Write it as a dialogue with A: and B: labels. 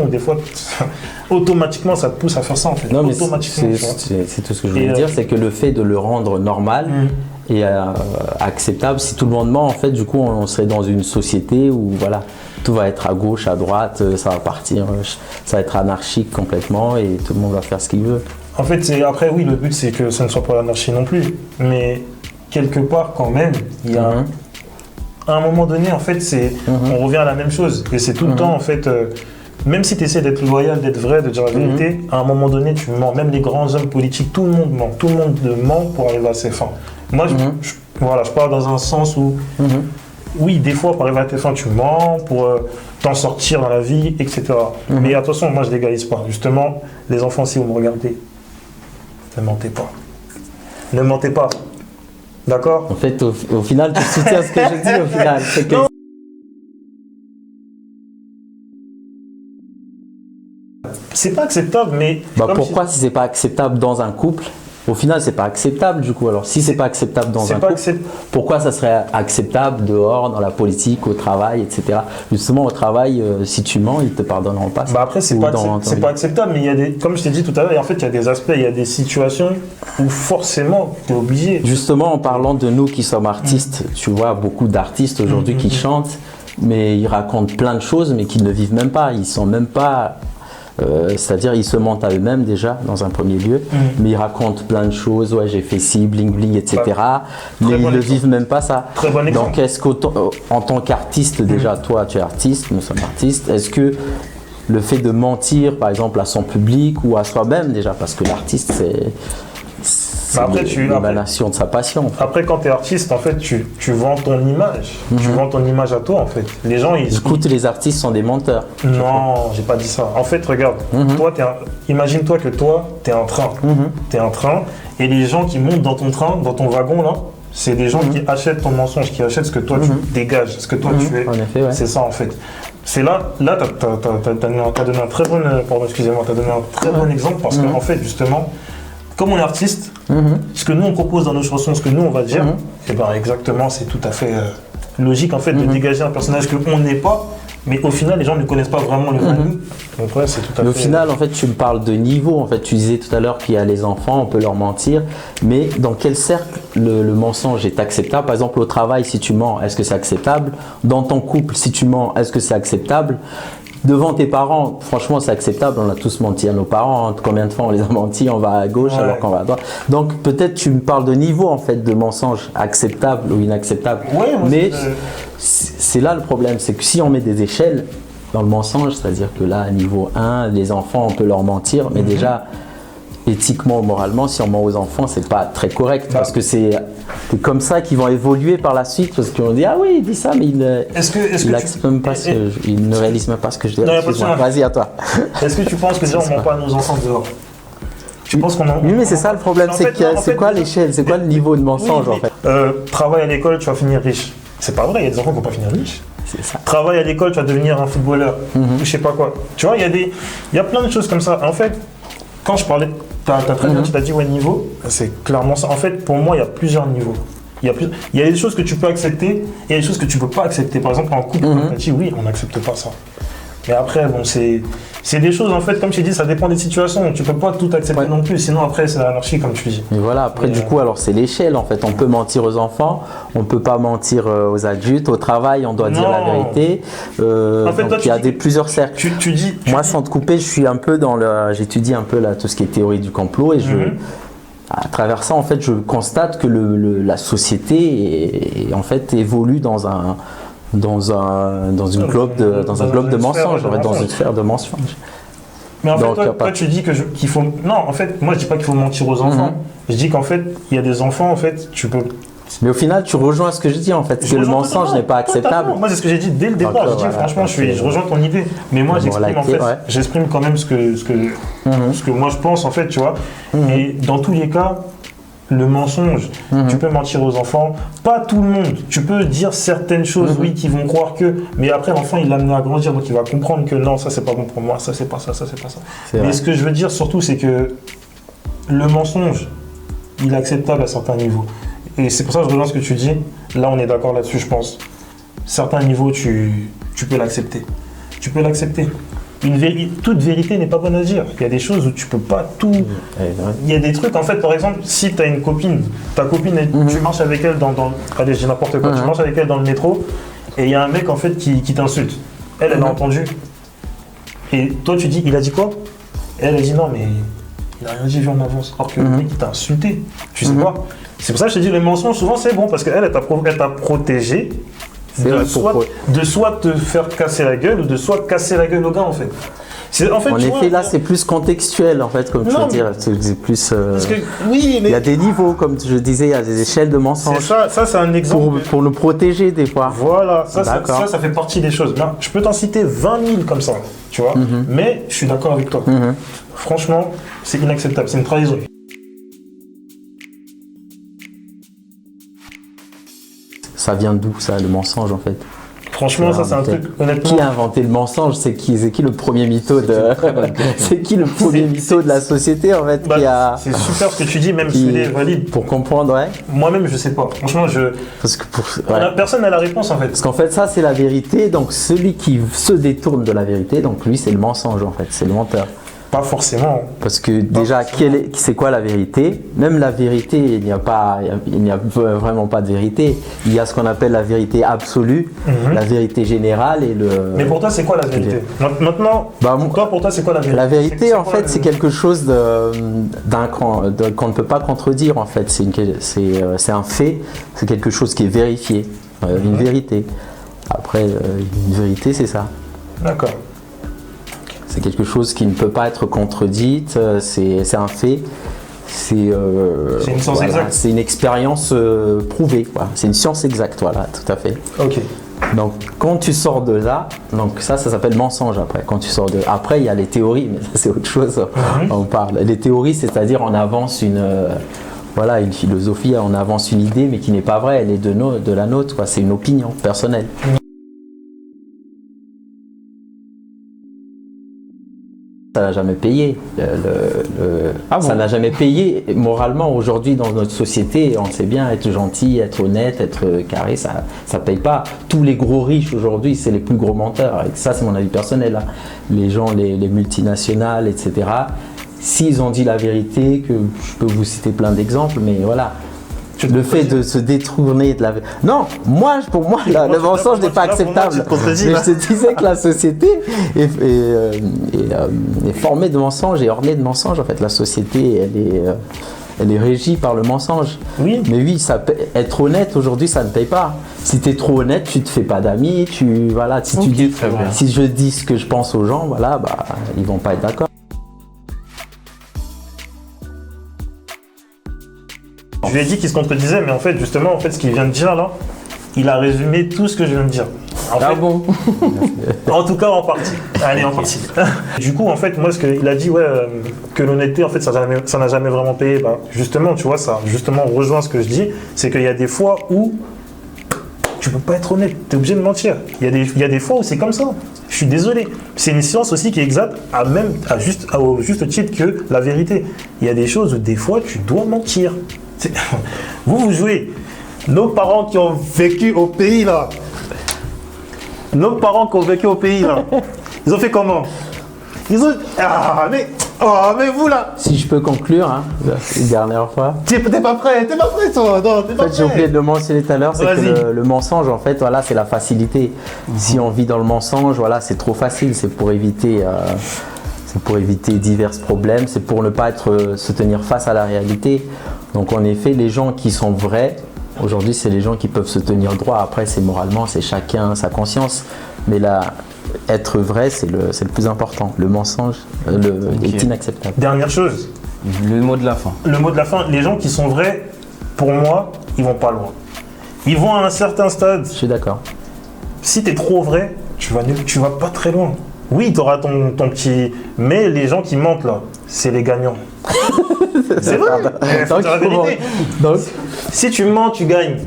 A: où des fois, automatiquement, ça te pousse à faire ça en fait.
B: Non, mais
A: automatiquement.
B: c'est tout ce que je voulais dire, c'est que le fait de le rendre normal et acceptable, si tout le monde ment, en fait, du coup, on serait dans une société où voilà, tout va être à gauche, à droite, ça va partir, ça va être anarchique complètement et tout le monde va faire ce qu'il veut.
A: En fait, après, oui, le but c'est que ça ne soit pas l'anarchie non plus, mais quelque part quand même, il y a à un moment donné, en fait, on revient à la même chose et c'est tout le temps en fait. Même si tu essaies d'être loyal, d'être vrai, de dire la vérité, à un moment donné, tu mens. Même les grands hommes politiques, tout le monde ment. Tout le monde ment pour arriver à ses fins. Moi, je parle dans un sens où, oui, des fois, pour arriver à tes fins, tu mens, pour t'en sortir dans la vie, etc. Mais attention, moi, je ne légalise pas. Justement, les enfants, si vous me regardez, ne mentez pas. Ne mentez pas. D'accord ?
B: En fait, au final, tu soutiens ce que je dis, au final. C'est que...
A: C'est pas acceptable, mais...
B: pourquoi si c'est pas acceptable dans un couple, au final c'est pas acceptable du coup. Alors si c'est pas acceptable dans un couple, pourquoi ça serait acceptable dehors, dans la politique, au travail, etc. Justement au travail, si tu mens, ils te pardonneront pas.
A: Après c'est pas acceptable, mais il y a des, comme je t'ai dit tout à l'heure, en fait il y a des aspects, il y a des situations où forcément tu es obligé.
B: Justement en parlant de nous qui sommes artistes, tu vois beaucoup d'artistes aujourd'hui qui chantent, mais ils racontent plein de choses, mais qu'ils ne vivent même pas. Ils sont même pas... c'est-à-dire ils se mentent à eux-mêmes déjà dans un premier lieu, mais ils racontent plein de choses, ouais j'ai fait ci, bling bling, etc. Mais ils ne vivent même pas ça. Donc est-ce qu'en tant qu'artiste déjà, toi tu es artiste, nous sommes artistes, est-ce que le fait de mentir par exemple à son public ou à soi-même déjà, parce que l'artiste c'est l'émanation de sa passion. En fait.
A: Après, quand tu es artiste, en fait, tu vends ton image. Tu vends ton image à toi, en fait. Les gens,
B: du coup, tous les artistes sont des menteurs.
A: Non, j'ai pas dit ça. En fait, regarde, toi, imagine-toi que toi, tu es un train. Tu es un train, et les gens qui montent dans ton train, dans ton wagon, là, c'est des gens qui achètent ton mensonge, qui achètent ce que toi, tu dégages, ce que toi, tu es.
B: En effet, ouais.
A: C'est ça, en fait. C'est là, tu as donné un très bon, exemple, parce qu'en fait, justement, comme on est artiste, ce que nous on propose dans nos chansons, ce que nous on va dire, et ben exactement, c'est tout à fait logique en fait de dégager un personnage que on n'est pas, mais au final les gens ne connaissent pas vraiment le vrai nous. Donc ouais, c'est tout à fait.
B: Au final, en fait, tu me parles de niveau. En fait, tu disais tout à l'heure qu'il y a les enfants, on peut leur mentir, mais dans quel cercle le mensonge est acceptable? Par exemple, au travail, si tu mens, est-ce que c'est acceptable? Dans ton couple, si tu mens, est-ce que c'est acceptable? Devant tes parents, franchement, c'est acceptable. On a tous menti à nos parents. Combien de fois on les a menti? On va à gauche alors qu'on va à droite. Donc, peut-être tu me parles de niveau, en fait, de mensonge acceptable ou inacceptable.
A: Ouais,
B: mais c'est là le problème. C'est que si on met des échelles dans le mensonge, c'est-à-dire que là, niveau 1, les enfants, on peut leur mentir. Mais déjà, éthiquement ou moralement, si on ment aux enfants, c'est pas très correct. Parce que c'est comme ça qu'ils vont évoluer par la suite. Parce qu'on dit, ah oui, il dit ça, mais il ne réalise même pas ce que je dis. Vas-y, à toi.
A: Est-ce que tu penses que déjà on ment pas à nos enfants dehors? Tu penses qu'on
B: Oui, mais c'est ça le problème. C'est quoi l'échelle? C'est quoi le niveau de mensonge en fait?
A: Travaille à l'école, tu vas finir riche. C'est pas vrai, il y a des enfants qui vont pas finir riches.
B: C'est ça.
A: Travaille à l'école, tu vas devenir un footballeur. Ou je sais pas quoi. Tu vois, il y a plein de choses comme ça. En fait, quand je parlais, tu as très bien, tu t'as dit niveau, c'est clairement ça. En fait, pour moi, il y a plusieurs niveaux. Il y a des choses que tu peux accepter et il y a des choses que tu peux pas accepter. Par exemple, en couple, comme tu as dit, oui, on n'accepte pas ça. Mais après, bon, c'est des choses, en fait, comme je t'ai dit, ça dépend des situations. Tu peux pas tout accepter non plus, sinon après, c'est l'anarchie, comme tu dis.
B: Et voilà, après, du coup, alors c'est l'échelle, en fait. On peut mentir aux enfants, on peut pas mentir aux adultes. Au travail, on doit dire la vérité. En fait, donc, il y a plusieurs cercles. Moi, sans te couper, je suis un peu j'étudie un peu là, tout ce qui est théorie du complot et à travers ça, en fait, je constate que la société en fait évolue dans un globe de mensonges, dans une sphère de mensonges.
A: Mais en fait, toi tu dis qu'il faut... Non, en fait, moi je dis pas qu'il faut mentir aux enfants. Je dis qu'en fait, il y a des enfants, en fait, tu peux...
B: Mais au final, tu rejoins ce que je dis, en fait, que le mensonge n'est pas acceptable.
A: Moi, c'est ce que j'ai dit dès le départ. Je dis, franchement, je rejoins ton idée. Mais moi, j'exprime quand même ce que moi je pense, en fait, tu vois. Et dans tous les cas, le mensonge, tu peux mentir aux enfants, pas tout le monde. Tu peux dire certaines choses, oui, qui vont croire que, mais après l'enfant il l'a amené à grandir, donc il va comprendre que non, ça c'est pas bon pour moi, ça c'est pas ça, ça c'est pas ça. Mais ce que je veux dire surtout, c'est que le mensonge, il est acceptable à certains niveaux. Et c'est pour ça que je rejoins ce que tu dis. Là, on est d'accord là-dessus, je pense. Certains niveaux, tu peux l'accepter. Tu peux l'accepter. toute vérité n'est pas bonne à dire. Il y a des choses où tu peux pas tout. Il y a des trucs, en fait, par exemple, si tu as une copine, ta copine, tu marches avec elle allez, j'ai n'importe quoi, tu marches avec elle dans le métro, et il y a un mec, en fait, qui t'insulte. Elle a entendu. Et toi, tu dis, il a dit quoi? Et elle a dit non, mais il a rien dit vu en avance. Alors que le mec, il t'a insulté. Tu sais pas. C'est pour ça que je te dis, les mensonges, souvent, c'est bon, parce qu'elle, elle t'a protégé. De soit te faire casser la gueule ou de soit casser la gueule au gars en fait.
B: En effet, là c'est plus contextuel en fait, comme tu veux dire. C'est plus.
A: Parce que, oui, mais
B: il y a des niveaux, comme je disais, il y a des échelles de mensonges.
A: Ça c'est un exemple.
B: Pour nous protéger des fois.
A: Voilà, ça fait partie des choses. Là, je peux t'en citer 20 000 comme ça, tu vois. Mais je suis d'accord avec toi. Franchement, c'est inacceptable, c'est une trahison.
B: Ça vient d'où ça, le mensonge en fait?
A: Franchement, ça c'est un truc, honnêtement.
B: Qui a inventé le mensonge? C'est qui le premier mytho de c'est qui le premier mytho de la société en fait
A: C'est super ce que tu dis, même si c'est valide.
B: Pour comprendre, ouais.
A: Moi-même, je sais pas. Franchement,
B: parce que
A: personne n'a la réponse en fait.
B: Parce qu'en fait, ça c'est la vérité. Donc celui qui se détourne de la vérité, donc lui c'est le mensonge en fait, c'est le menteur.
A: Pas forcément.
B: Parce que déjà, c'est quoi la vérité? Même la vérité, il n'y a vraiment pas de vérité. Il y a ce qu'on appelle la vérité absolue, la vérité générale et le. Mais
A: pour toi, c'est quoi la vérité? Maintenant, pour toi, c'est quoi la vérité?
B: La vérité, en fait, c'est quelque chose qu'on ne peut pas contredire. En fait, c'est un fait, c'est quelque chose qui est vérifié, une vérité. Après, une vérité, c'est ça.
A: D'accord.
B: C'est quelque chose qui ne peut pas être contredite, c'est un fait, c'est
A: une science exacte.
B: C'est une expérience prouvée, voilà. C'est une science exacte, voilà, tout à fait.
A: Ok.
B: Donc quand tu sors de là, donc ça s'appelle mensonge après. Après il y a les théories, mais ça c'est autre chose. On parle. Les théories, c'est-à-dire on avance une philosophie, on avance une idée, mais qui n'est pas vraie, elle est de la nôtre, quoi. C'est une opinion personnelle. Ça n'a jamais payé. Ça n'a jamais payé moralement aujourd'hui dans notre société. On sait bien, être gentil, être honnête, être carré, ça ne paye pas. Tous les gros riches aujourd'hui, c'est les plus gros menteurs. Et ça, c'est mon avis personnel. Hein. Les gens, les multinationales, etc. S'ils ont dit la vérité, que je peux vous citer plein d'exemples, mais voilà. Le fait de se détourner de la... Non, pour moi, le mensonge n'est pas acceptable. Mais je te disais que la société est formée de mensonges et ornée de mensonges. En fait, la société, elle est régie par le mensonge.
A: Oui.
B: Mais oui, être honnête aujourd'hui, ça ne paye pas. Si tu es trop honnête, tu ne te fais pas d'amis. Si je dis ce que je pense aux gens, voilà, ils ne vont pas être d'accord.
A: Je lui ai dit qu'il se contredisait, mais en fait, justement, ce qu'il vient de dire là, il a résumé tout ce que je viens de dire.
B: Bon.
A: En tout cas, en partie. Allez, en partie. Du coup, en fait, moi, ce qu'il a dit, que l'honnêteté, en fait, ça n'a jamais vraiment payé. Justement, tu vois, ça rejoint ce que je dis, c'est qu'il y a des fois où tu peux pas être honnête, tu es obligé de mentir. Il y a des fois où c'est comme ça. Je suis désolé. C'est une science aussi qui est exacte au juste titre que la vérité. Il y a des choses où des fois tu dois mentir. Vous jouez. Nos parents qui ont vécu au pays là. Ils ont fait comment? Ils ont... mais vous là.
B: Si je peux conclure, une dernière fois.
A: T'es pas prêt toi. Non, t'es pas prêt.
B: J'ai oublié de le mentionner tout à l'heure, c'est que le mensonge, en fait, voilà, c'est la facilité. Si on vit dans le mensonge, voilà, c'est trop facile, c'est pour éviter divers problèmes, c'est pour ne pas se tenir face à la réalité. Donc en effet, les gens qui sont vrais, aujourd'hui, c'est les gens qui peuvent se tenir droit. Après, c'est moralement, c'est chacun sa conscience. Mais là, être vrai, c'est le plus important. Le mensonge est inacceptable.
A: Dernière chose.
C: Le mot de la fin.
A: Le mot de la fin. Les gens qui sont vrais, pour moi, ils vont pas loin. Ils vont à un certain stade.
B: Je suis d'accord.
A: Si tu es trop vrai, tu vas pas très loin. Oui, tu auras ton petit... Mais les gens qui mentent là, c'est les gagnants. C'est vrai. C'est la vérité. Donc, si tu mens, tu gagnes.